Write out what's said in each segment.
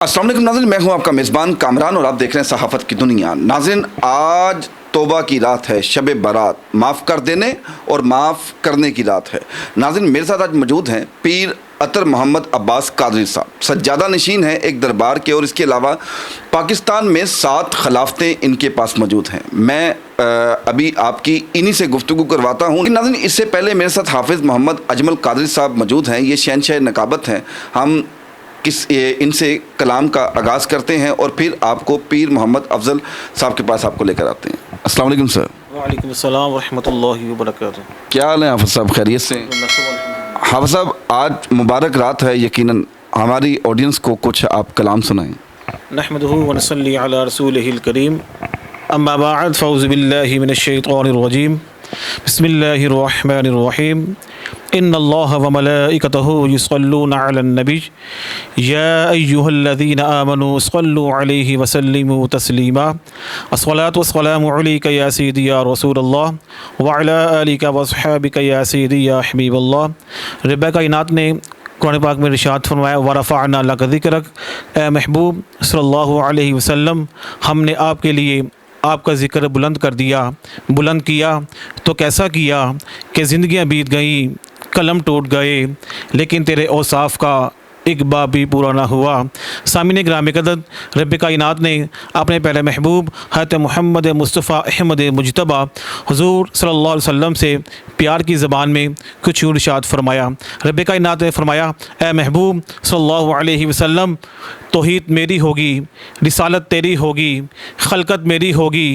अस्सलाम वालेकुम नाज़रीन, मैं हूं आपका मेज़बान कामरान और आप देख रहे हैं सहाफ़त की दुनिया। नाज़रीन, आज तौबा की रात है, शब बारात, माफ़ कर देने और माफ़ करने की रात है। नाज़रीन, मेरे साथ आज मौजूद हैं पीर अतर मोहम्मद अब्बास कादरी साहब, सज्जादा नशीन हैं एक दरबार के, और इसके अलावा पाकिस्तान में 7 खिलाफतें इनके पास मौजूद हैं। मैं अभी आपकी इन्हीं से गुफ्तगू करवाता हूँ। नाज़रीन, इससे पहले मेरे साथ हाफिज़ मोहम्मद अजमल कादरी साहब मौजूद हैं, ये शहनशाह नकाबत हैं। हम इनसे कलाम का आगाज़ करते हैं और फिर आपको पीर मोहम्मद अफजल साहब के पास आपको लेकर आते हैं। अस्सलाम वालेकुम सर। वालेकुम अस्सलाम व रहमतुल्लाहि व बरकातुहू। क्या हाल है हाफिज़ साहब, खैरियत से? हाफिज़ साहब, आज मुबारक रात है, यकीनन हमारी ऑडियंस को कुछ आप कलाम सुनाएं। नहमदुहु व नसल्ली अला रसूलिहिल करीम, अम्मा बअद, फ़ऊज़ु बिल्लाहि मिनश शैतानिर रजीम, बिस्मिल्लाहिर रहमानिर रहीम। इन्नल्लाह व मलाइकतहु युसल्लूना अलन नबी या अय्युहल्लज़ीना आमनू सल्लु अलैहि व सल्लिमू तस्लीमा। अस्सलातु वस्सलामु अलैका या सय्यदी या रसूलल्लाह व अला आलिका व अस्हाबिका या सय्यदी या हबीबल्लाह। रब्बे कायनात ने कुरान पाक में इरशाद फरमाया, व रफ़अना लका ज़िक्रक, ए महबूब सल्लल्लाहु अलैहि वसल्लम, हमने आपके लिए आपका ज़िक्र बुलंद कर दिया। बुलंद किया तो कैसा किया कि ज़िंदगियाँ बीत गई, कलम टूट गए, लेकिन तेरे औसाफ का एक बाब भी पूरा ना हुआ। सामिन ग्राम कदर, रब कायनात ने अपने पहले महबूब हज़रत मोहम्मद मुस्तफ़ा अहमद मुजतबा हुज़ूर सल्लल्लाहु अलैहि वसल्लम से प्यार की ज़बान में कुछ इरशाद फरमाया। रब कायनात ने फरमाया, ए महबूब सल्लल्लाहु अलैहि वसल्लम, तौहीद मेरी होगी, रिसालत तेरी होगी, खलकत मेरी होगी,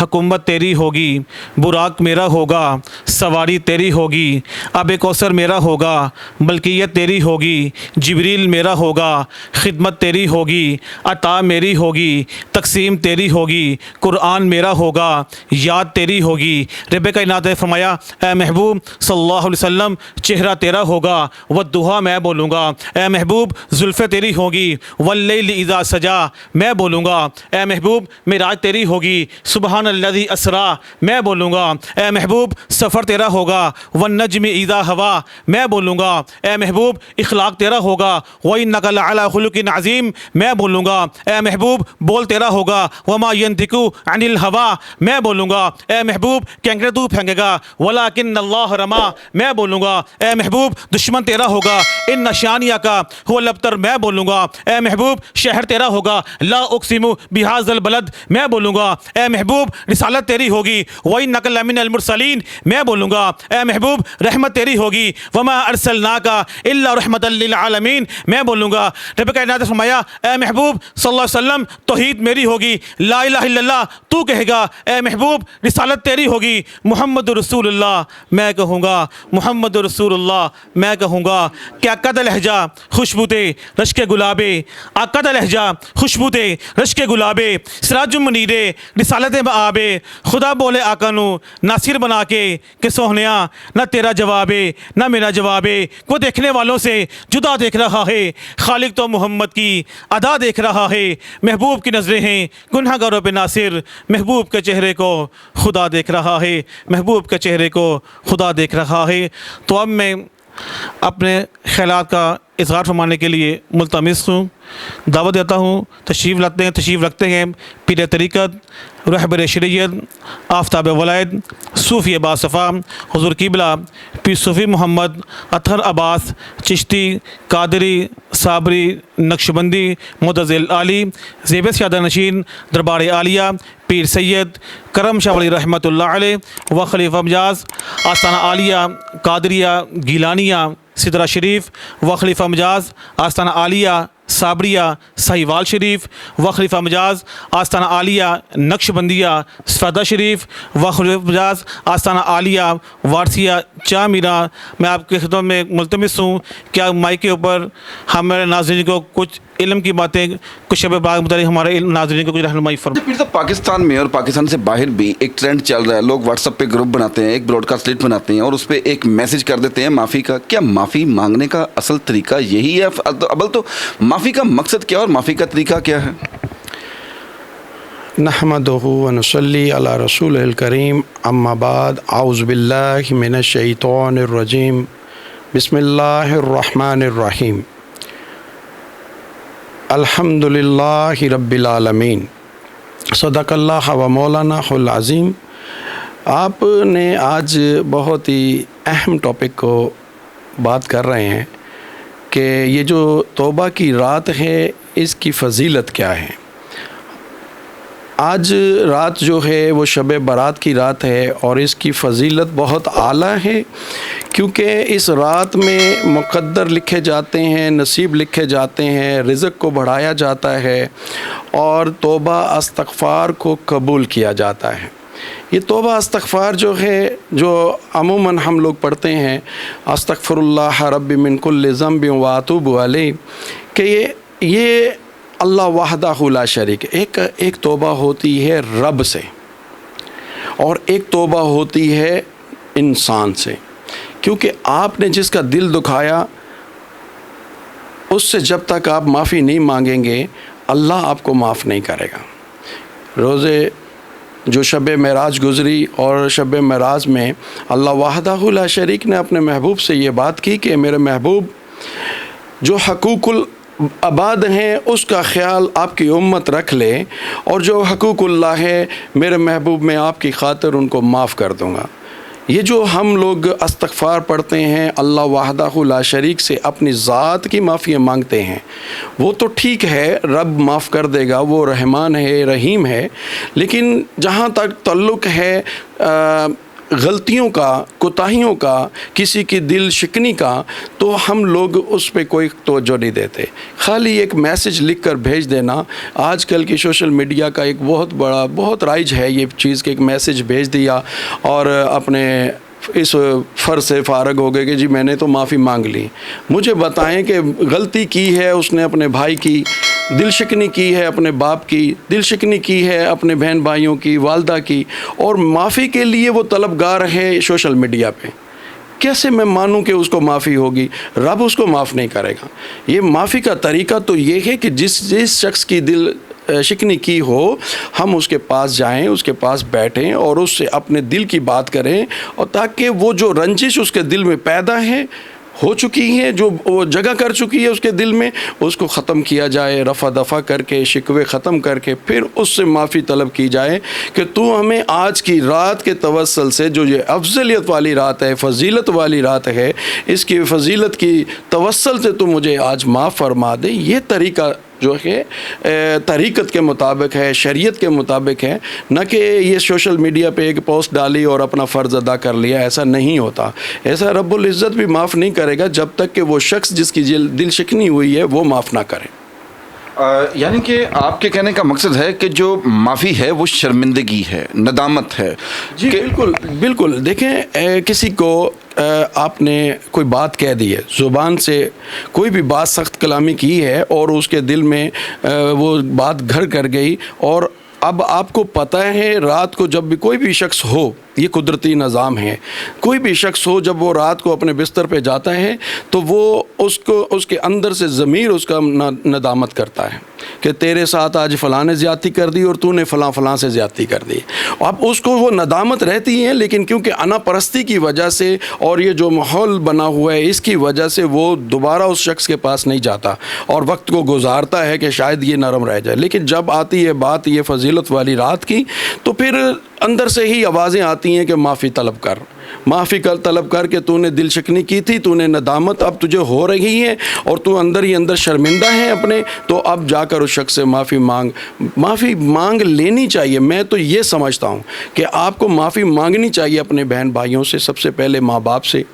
हुकूमत तेरी होगी, बुराक मेरा होगा, सवारी तेरी होगी, आब कौसर मेरा होगा, मलकियत तेरी होगी, जिब्रील मेरा होगा, खिदमत तेरी होगी, अता मेरी होगी, तकसीम तेरी होगी, कुरान मेरा होगा, याद तेरी होगी। रब कायनात ने फरमाया, ए महबूब सल्लल्लाहु अलैहि वसल्लम, चेहरा तेरा होगा, व दुआ मैं बोलूँगा। ए महबूब, जुल्फ़े तेरी होगी, वल्लैलि इज़ा सजा मैं बोलूँगा। ए महबूब, मेराज तेरी होगी, सुबहानल्लज़ी अस्रा मैं बोलूँगा। ए महबूब, सफ़र तेरा होगा, वन्नज्मि इज़ा हवा मैं बोलूँगा। ए महबूब, इखलाक तेरा होगा, व इन्नका लअला खुलुकिन अज़ीम मैं बोलूँगा। ए महबूब, बोल तेरा होगा, वमा यंतिकु अनिल हवा मैं बोलूँगा। ए महबूब, कैंकरे तू फेंकेगा, वलाकिन्नल्लाह रमा मैं बोलूँगा। ए महबूब, दुश्मन तेरा होगा, इन नशानिया का हुवल अब्तर मैं बोलूँगा। ए महबूब, शहर तेरा होगा, ला उक़सिमु बिहाज़ल बलद मैं बोलूँगा। ए महबूब, रिसालत तेरी होगी, व इन्नका लमिनल मुरसलीन मैं बोलूँगा। ए महबूब, रहमत तेरी होगी, वमा अरसलनाका इल्ला रहमतल लिल आलमीन मैं बोलूँगा। रब कायनात ने फरमाया, ए महबूब सल्लल्लाहु अलैहि वसल्लम, तौहीद मेरी होगी, ला इलाहा इल्लल्लाह तू कहेगा। ए महबूब, रिसालत तेरी होगी, मुहम्मद रसूलुल्लाह मैं कहूँगा, मुहम्मद रसूलुल्लाह मैं कहूँगा। क्या कद लहजा खुशबूते रश्क गुलाबे, आकद लहजा खुशबूते रश्क गुलाबे, सिराजुम मुनीरे रिसालत आबे, खुदा बोले आकानू नासिर बना के सोहनिया, न तेरा जवाबे न मेरा जवाबे। वो देखने वालों से जुदा देख रहा है, खालिक तो मोहम्मद की अदा देख रहा है। महबूब की नज़रें हैं गुनहगारों पे नासिर, महबूब के चेहरे को खुदा देख रहा है, महबूब के चेहरे को खुदा देख रहा है। तो अब मैं अपने ख़यालात का इज़हार फरमाने के लिए मुल्तमिस हूँ, दावत देता हूँ, तशरीफ़ रखते हैं पीर तरीक़त, रहबर शरीयत, आफ्ताब वलायत, सूफ़ी बासफ़ा हुज़ूर क़िबला पीर सूफ़ी मोहम्मद अतहर अब्बास चिश्ती कादरी साबरी नक्शबंदी मुतज़िल आली ज़ेब सयादा नशीन दरबार आलिया पीर सैयद करम शाह वली रहमतुल्लाह अलैह व खलीफा मजाज आस्ताना आलिया कादरिया गीलानिया सिदरा शरीफ व खलीफा मजाज आस्ताना आलिया साबरिया साहिवाल शरीफ व खलीफा मजाज आस्ताना आलिया नक्शबंदिया सफ़दा शरीफ व खलीफा मजाज आस्ताना आलिया वारसिया चामीरा। मैं आपके खिदमत में मुल्तमिस हूँ, क्या माइक के ऊपर हमारे नाज़रीन को कुछ इल्म की बातें, कुछ शब बाग मुतालिक हमारे नाज़रीन को कुछ रहनुमाई फरमाएं। फिर तो पाकिस्तान में और पाकिस्तान से बाहर भी एक ट्रेंड चल रहा है, लोग व्हाट्सएप पे ग्रुप बनाते हैं, एक ब्रॉडकास्ट लिस्ट बनाते हैं और उस पर एक मैसेज कर देते हैं माफ़ी का। क्या माफ़ी मांगने का असल तरीका यही है? अव्वल तो माफ़ी का मकसद क्या और माफ़ी का तरीका क्या है? नहमदुहु व नुसल्ली अला रसूलिल करीम, अम्मा बाद, औज़ु बिल्लाहि मिनश शैतानिर रजीम, बिस्मिल्लाहिर रहमानिर रहीम। अल्हम्दुलिल्लाहि रब्बिल आलमीन, सदक़ल्लाह व मौलानाहुल अज़ीम। आपने आज बहुत ही अहम टॉपिक को बात कर रहे हैं कि ये जो तौबा की रात है इसकी फ़जीलत क्या है। आज रात जो है वो शब बारात की रात है और इसकी फ़जीलत बहुत आला है, क्योंकि इस रात में मुक़द्दर लिखे जाते हैं, नसीब लिखे जाते हैं, रिज़्क़ को बढ़ाया जाता है और तौबा इस्तग़फ़ार को कबूल किया जाता है। ये तौबा इस्तग़फ़ार जो है, जो अमूमन हम लोग पढ़ते हैं, अस्तग़फ़िरुल्लाह रब्बी मिन कुल्लि ज़ंबिन व अतूबु अलैह, कि ये अल्लाह वहदहु ला शरीक, एक तौबा होती है रब से और एक तौबा होती है इंसान से, क्योंकि आपने जिसका दिल दुखाया उससे जब तक आप माफ़ी नहीं मांगेंगे अल्लाह आपको माफ़ नहीं करेगा। रोज़े जो शब मेराज गुज़री और शब मेराज में अल्लाह वहदहु ला शरीक ने अपने महबूब से ये बात की कि मेरे महबूब, जो हकूकुल आबाद हैं उसका ख्याल आपकी उम्मत रख ले, और जो हकूकुल्लाह है मेरे महबूब मैं आपकी खातिर उनको माफ़ कर दूँगा। ये जो हम लोग इस्तग़फ़ार पढ़ते हैं, अल्लाह वहदहु ला शरीक से अपनी ज़ात की माफ़ी मांगते हैं, वो तो ठीक है, रब माफ़ कर देगा, वो रहमान है, रहीम है। लेकिन जहाँ तक ताल्लुक़ है गलतियों का, कोताहियों का, किसी की दिल शिकनी का, तो हम लोग उस पर कोई तवज्जो नहीं देते। खाली एक मैसेज लिख कर भेज देना, आजकल की सोशल मीडिया का एक बहुत राइज है ये चीज़ कि एक मैसेज भेज दिया और अपने इस फ़र्ज़ से फ़ारग हो गए कि जी मैंने तो माफ़ी मांग ली। मुझे बताएं कि गलती की है उसने अपने भाई की, दिल शिकनी की है अपने बाप की, दिल शिकनी की है अपने बहन भाइयों की, वालदा की, और माफ़ी के लिए वो तलबगार है सोशल मीडिया पे। कैसे मैं मानूं कि उसको माफ़ी होगी? रब उसको माफ़ नहीं करेगा। ये माफ़ी का तरीका तो ये है कि जिस शख्स की दिल शिकनी की हो, हम उसके पास जाएं, उसके पास बैठें और उससे अपने दिल की बात करें, और ताकि वो जो रंजिश उसके दिल में पैदा है, हो चुकी है, जो वो जगह कर चुकी है उसके दिल में, उसको ख़त्म किया जाए, रफ़ा दफ़ा करके, शिकवे ख़त्म करके फिर उससे माफ़ी तलब की जाए कि तू हमें आज की रात के तवस्सल से, जो ये अफजलियत वाली रात है, फ़जीलत वाली रात है, इसकी फ़जीलत की तवस्सल से तू मुझे आज माफ़ फरमा दे। ये तरीका जो है तरीक़त के मुताबिक है, शरीयत के मुताबिक है, न कि ये सोशल मीडिया पे एक पोस्ट डाली और अपना फ़र्ज़ अदा कर लिया। ऐसा नहीं होता। ऐसा रब्बुल इज़्ज़त भी माफ़ नहीं करेगा जब तक कि वो शख्स जिसकी दिल शिकनी हुई है वो माफ़ ना करे। यानी कि आपके कहने का मकसद है कि जो माफ़ी है वो शर्मिंदगी है, नदामत है। जी बिल्कुल बिल्कुल। देखें, किसी को आपने कोई बात कह दी है, ज़ुबान से कोई भी बात सख्त कलामी की है और उसके दिल में वो बात घर कर गई, और अब आपको पता है रात को जब भी कोई भी शख्स हो, ये कुदरती निज़ाम है, कोई भी शख्स हो जब वो रात को अपने बिस्तर पे जाता है तो वो उसके अंदर से ज़मीर उसका नदामत करता है कि तेरे साथ आज फ़लाँ ने ज़्यादती कर दी और तूने फ़लाँ से ज़्यादती कर दी। अब उसको वो नदामत रहती है, लेकिन क्योंकि अना परस्ती की वजह से और ये जो माहौल बना हुआ है इसकी वजह से वो दोबारा उस शख्स के पास नहीं जाता और वक्त को गुजारता है कि शायद ये नरम रह जाए। लेकिन जब आती है बात ये फ़जीलत वाली रात की, तो फिर अंदर से ही आवाज़ें आती हैं कि माफ़ी तलब कर, माफ़ी तलब कर कि तूने दिल शिकनी की थी, तूने नदामत अब तुझे हो रही है और तू अंदर ही अंदर शर्मिंदा है अपने, तो अब जाकर उस शख्स से माफ़ी मांग लेनी चाहिए। मैं तो ये समझता हूँ कि आपको माफ़ी मांगनी चाहिए अपने बहन भाइयों से, सबसे पहले माँ बाप से,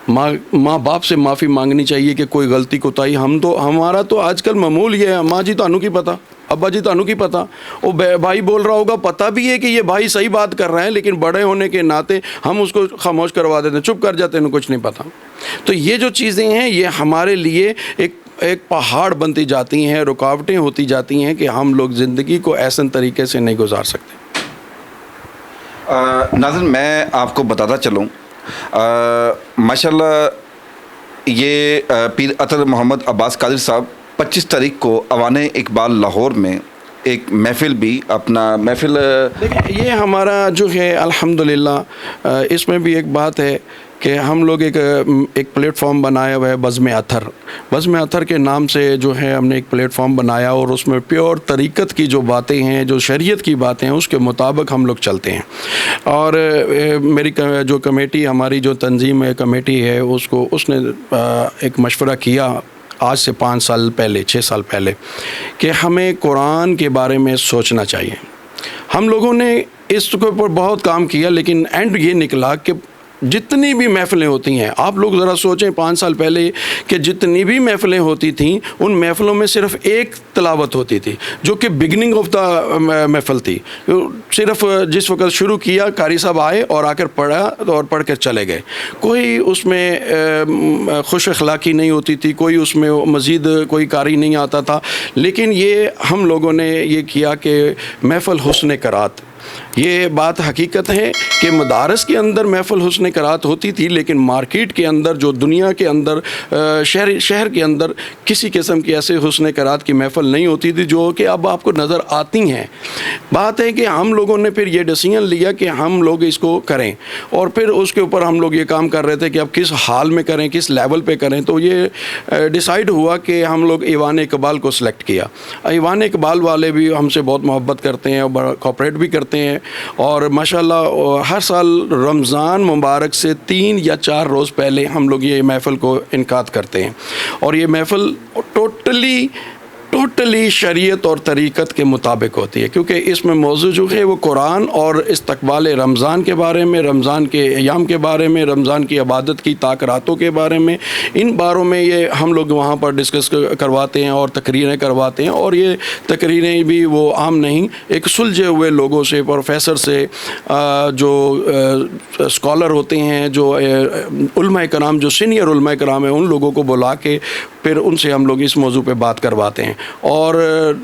माँ बाप से माफ़ी मांगनी चाहिए कि कोई गलती कोताही हमारा तो आजकल मामूल ये है, माँ जी तानू की पता, अब्बा जी तानू की पता, वो भाई बोल रहा होगा, पता भी है कि ये भाई सही बात कर रहे हैं, लेकिन बड़े होने के नाते हम उसको खामोश करवा देते हैं, चुप कर जाते हैं, कुछ नहीं पता। तो ये जो चीज़ें हैं ये हमारे लिए एक पहाड़ बनती जाती हैं, रुकावटें होती जाती हैं कि हम लोग ज़िंदगी को ऐसे तरीके से नहीं गुजार सकते। नाज़रीन, मैं आपको बताता चलूँ, माशाल्लाह ये पीर अतर मोहम्मद अब्बास कादिर साहब 25 तारीख को अवाने इकबाल लाहौर में एक महफ़िल भी देखिए, ये हमारा जो है अल्हम्दुलिल्लाह, इसमें भी एक बात है کہ ہم لوگ ایک پلیٹ فارم بنایا ہوا ہے بزم اتھر کے نام سے جو ہے ہم نے ایک پلیٹ فارم بنایا، اور اس میں پیور طریقت کی جو باتیں ہیں، جو شریعت کی باتیں ہیں، اس کے مطابق ہم لوگ چلتے ہیں۔ اور میری جو کمیٹی، ہماری جو تنظیم ہے، کمیٹی ہے، اس نے ایک مشورہ کیا آج سے 5 سال پہلے، 6 سال پہلے، کہ ہمیں قرآن کے بارے میں سوچنا چاہیے۔ ہم لوگوں نے اس کے اوپر بہت کام کیا، لیکن اینڈ یہ نکلا کہ جتنی بھی محفلیں ہوتی ہیں، آپ لوگ ذرا سوچیں 5 سال پہلے کہ جتنی بھی محفلیں ہوتی تھیں، ان محفلوں میں صرف ایک تلاوت ہوتی تھی، جو کہ بگننگ آف دا محفل تھی۔ صرف جس وقت شروع کیا، قاری صاحب آئے اور آ کر پڑھا اور پڑھ کر چلے گئے۔ کوئی اس میں خوش اخلاقی نہیں ہوتی تھی، کوئی اس میں مزید کوئی قاری نہیں آتا تھا۔ لیکن یہ ہم لوگوں نے یہ کیا کہ محفل حسن قرات، یہ بات حقیقت ہے کہ مدارس کے اندر محفل حسن قرات ہوتی تھی، لیکن مارکیٹ کے اندر، جو دنیا کے اندر، شہر کے اندر کسی قسم کی ایسے حسن قرات کی محفل نہیں ہوتی تھی جو کہ اب آپ کو نظر آتی ہیں۔ بات ہے کہ ہم لوگوں نے پھر یہ ڈیسیژن لیا کہ ہم لوگ اس کو کریں، اور پھر اس کے اوپر ہم لوگ یہ کام کر رہے تھے کہ اب کس حال میں کریں، کس لیول پہ کریں۔ تو یہ ڈیسائیڈ ہوا کہ ہم لوگ ایوان اقبال کو سلیکٹ کیا۔ ایوان اقبال والے بھی ہم سے بہت محبت کرتے ہیں اور کوآپریٹ بھی کرتے ہیں، اور ماشاءاللہ ہر سال رمضان مبارک سے 3 یا 4 روز پہلے ہم لوگ یہ محفل کو انعقاد کرتے ہیں، اور یہ محفل ٹوٹلی شریعت اور طریقت کے مطابق ہوتی ہے، کیونکہ اس میں موضوع جو ہے وہ قرآن اور استقبال رمضان کے بارے میں، رمضان کے ایام کے بارے میں، رمضان کی عبادت کی تاکراتوں کے بارے میں، ان باروں میں یہ ہم لوگ وہاں پر ڈسکس کرواتے ہیں اور تقریریں کرواتے ہیں۔ اور یہ تقریریں بھی وہ عام نہیں، ایک سلجھے ہوئے لوگوں سے، پروفیسر سے، جو اسکالر ہوتے ہیں، جو علماء کرام، جو سینئر علماء کرام ہیں، ان لوگوں کو بلا کے پھر ان سے ہم لوگ اس موضوع پہ بات کرواتے ہیں۔ اور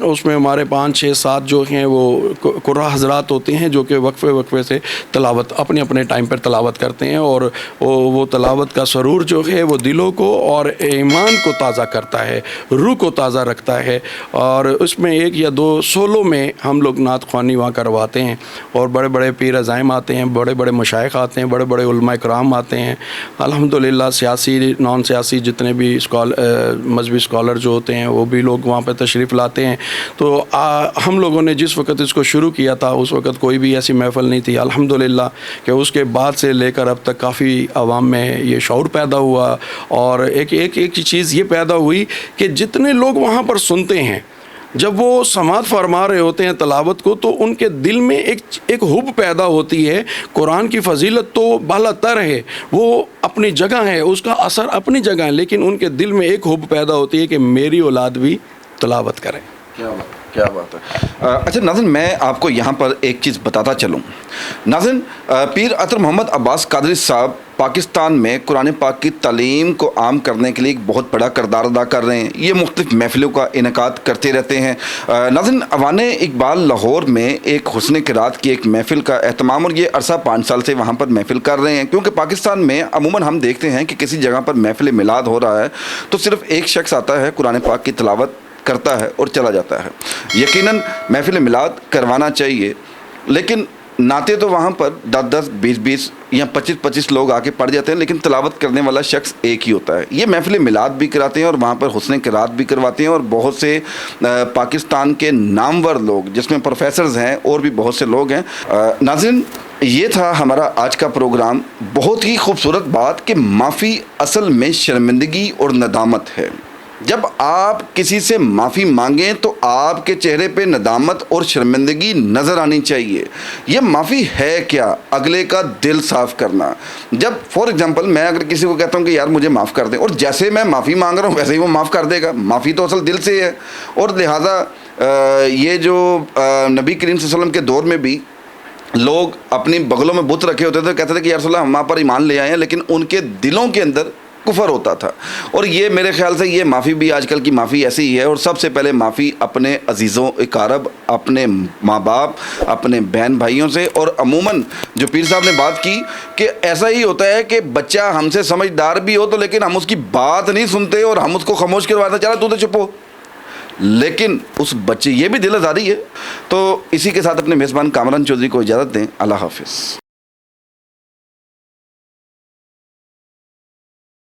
اس میں ہمارے 5 6 7 جو ہیں وہ قرآ حضرات ہوتے ہیں، جو کہ وقفے سے تلاوت اپنے ٹائم پر تلاوت کرتے ہیں، اور وہ تلاوت کا سرور جو ہے وہ دلوں کو اور ایمان کو تازہ کرتا ہے، روح کو تازہ رکھتا ہے۔ اور اس میں 1 یا 2 سولوں میں ہم لوگ نعت خوانی وہاں کرواتے ہیں، اور بڑے بڑے پیر عزائم آتے ہیں، بڑے بڑے مشائخ آتے ہیں، بڑے بڑے علماء کرام آتے ہیں۔ الحمدللہ سیاسی، نان سیاسی جتنے بھی مذہبی اسکالر جو ہوتے ہیں، وہ بھی لوگ وہاں پہ تشریف لاتے ہیں۔ تو ہم لوگوں نے جس وقت اس کو شروع کیا تھا، اس وقت کوئی بھی ایسی محفل نہیں تھی، الحمدللہ کہ اس کے بعد سے لے کر اب تک کافی عوام میں یہ شعور پیدا ہوا، اور ایک چیز یہ پیدا ہوئی کہ جتنے لوگ وہاں پر سنتے ہیں، جب وہ سماعت فرما رہے ہوتے ہیں تلاوت کو، تو ان کے دل میں ایک حب پیدا ہوتی ہے۔ قرآن کی فضیلت تو بالا تر ہے، وہ اپنی جگہ ہے، اس کا اثر اپنی جگہ ہے، لیکن ان کے دل میں ایک حب پیدا ہوتی ہے کہ میری اولاد بھی تلاوت کرے۔ کیا بات ہے۔ اچھا ناظرین، میں آپ کو یہاں پر ایک چیز بتاتا چلوں۔ ناظرین، پیر اطہر محمد عباس قادری صاحب پاکستان میں قرآن پاک کی تعلیم کو عام کرنے کے لیے ایک بہت بڑا کردار ادا کر رہے ہیں۔ یہ مختلف محفلوں کا انعقاد کرتے رہتے ہیں۔ ناظرین، ایوان اقبال لاہور میں ایک حسن قرات کی ایک محفل کا اہتمام، اور یہ عرصہ 5 سال سے وہاں پر محفل کر رہے ہیں، کیونکہ پاکستان میں عموماً ہم دیکھتے ہیں کہ کسی جگہ پر محفل میلاد ہو رہا ہے تو صرف ایک شخص آتا ہے، قرآن پاک کی تلاوت کرتا ہے اور چلا جاتا ہے۔ یقیناً محفل میلاد کروانا چاہیے، لیکن نعتیں تو وہاں پر 10 20 یا 25 لوگ آ کے پڑھ جاتے ہیں، لیکن تلاوت کرنے والا شخص ایک ہی ہوتا ہے۔ یہ محفل میلاد بھی کراتے ہیں اور وہاں پر حسن قرات بھی کرواتے ہیں، اور بہت سے پاکستان کے نامور لوگ، جس میں پروفیسرز ہیں اور بھی بہت سے لوگ ہیں۔ ناظرین، یہ تھا ہمارا آج کا پروگرام۔ بہت ہی خوبصورت بات کہ معافی اصل میں شرمندگی اور ندامت ہے۔ جب آپ کسی سے معافی مانگیں تو آپ کے چہرے پہ ندامت اور شرمندگی نظر آنی چاہیے۔ یہ معافی ہے کیا؟ اگلے کا دل صاف کرنا۔ جب فار ایگزامپل میں اگر کسی کو کہتا ہوں کہ یار مجھے معاف کر دیں، اور جیسے میں معافی مانگ رہا ہوں ویسے ہی وہ معاف کر دے گا، معافی تو اصل دل سے ہے۔ اور لہٰذا یہ جو نبی کریم صلی اللہ علیہ وسلم کے دور میں بھی لوگ اپنی بغلوں میں بت رکھے ہوتے تھے، کہتے تھے کہ یا رسول اللہ ہم آپ پر ایمان لے آئے ہیں، لیکن ان کے دلوں کے اندر کفر ہوتا تھا۔ اور یہ میرے خیال سے یہ معافی بھی آج کل کی معافی ایسی ہی ہے۔ اور سب سے پہلے معافی اپنے عزیزوں اقارب، اپنے ماں باپ، اپنے بہن بھائیوں سے۔ اور عموماً جو پیر صاحب نے بات کی کہ ایسا ہی ہوتا ہے کہ بچہ ہم سے سمجھدار بھی ہو تو لیکن ہم اس کی بات نہیں سنتے اور ہم اس کو خاموش کرواتے ہیں، چلا تو چپ ہو، لیکن اس بچے یہ بھی دل آزاری ہے۔ تو اسی کے ساتھ اپنے میزبان کامران چودھری کو اجازت دیں۔ اللہ حافظ۔